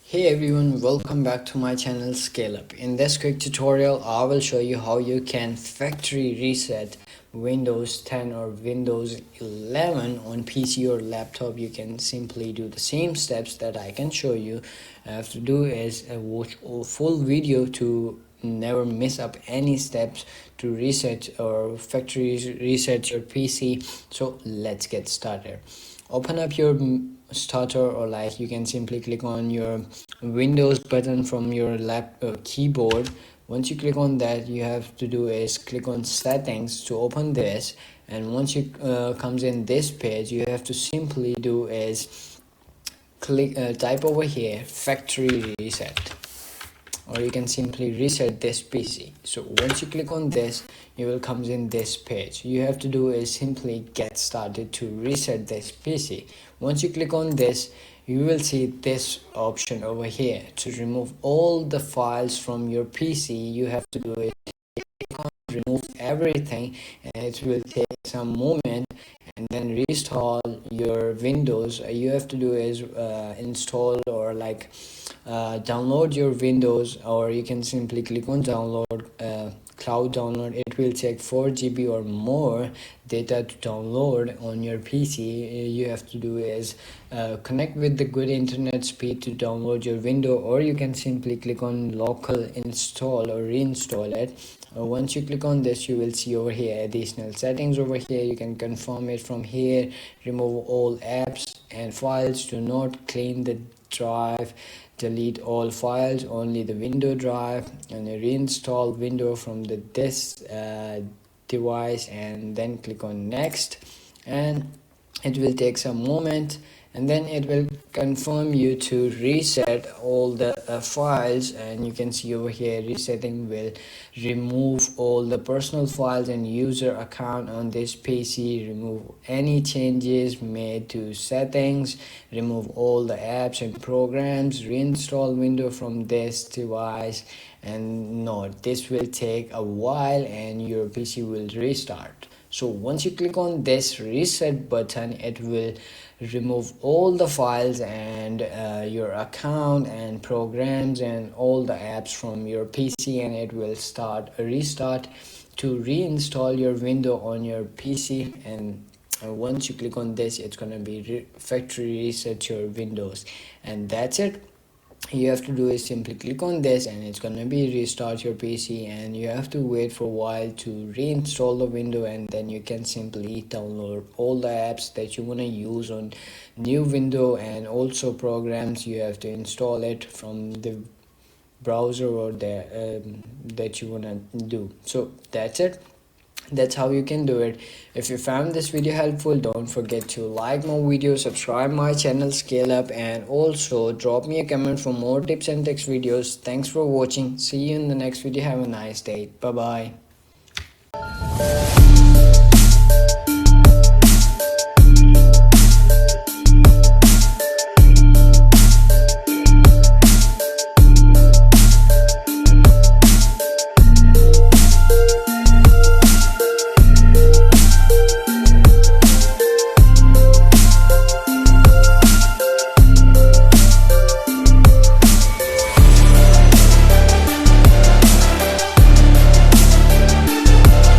Hey everyone, welcome back to my channel Scale Up. In this quick tutorial, I will show you how you can factory reset Windows 10 or Windows 11 on PC or laptop. You can simply do the same steps that I can show you. All you have to do is watch a full video to never miss up any steps to reset or factory reset your PC. So let's get started. Open up your starter, or like you can simply click on your Windows button from your keyboard. Once you click on that, you have to do is click on settings to open this, and once you comes in this page, you have to simply do is click type over here factory reset, or you can simply reset this PC. So once you click on this, you will comes in this page. You have to do is simply get started to reset this PC. Once you click on this, you will see this option over here to remove all the files from your PC. You have to do it, remove everything, and it will take some moment, and then reinstall your Windows. You have to do is install or download your Windows, or you can simply click on download, cloud download. It will take 4 GB or more data to download on your PC. You have to do is connect with the good internet speed to download your window, or you can simply click on local install or reinstall it. Once you click on this, you will see over here additional settings. Over here you can confirm it from here. Remove all apps and files, do not clean the drive, delete all files, only the window drive, and reinstall window from this device, and then click on next, and it will take some moment, and then it will confirm you to reset all the files. And you can see over here resetting will remove all the personal files and user account on this PC, remove any changes made to settings, remove all the apps and programs, reinstall window from this device. And note, this will take a while and your PC will restart. So once you click on this reset button, it will remove all the files and your account and programs and all the apps from your PC, and it will start a restart to reinstall your window on your PC. And once you click on this, it's gonna be factory reset your Windows, and that's it. You have to do is simply click on this, and it's gonna be restart your PC, and you have to wait for a while to reinstall the window, and then you can simply download all the apps that you want to use on new window, and also programs you have to install it from the browser or the that you want to do. So that's it. That's how you can do it. If you found this video helpful, don't forget to like my video, subscribe my channel Scale Up, and also drop me a comment for more tips and tricks videos. Thanks for watching. See you in the next video. Have a nice day. Bye bye.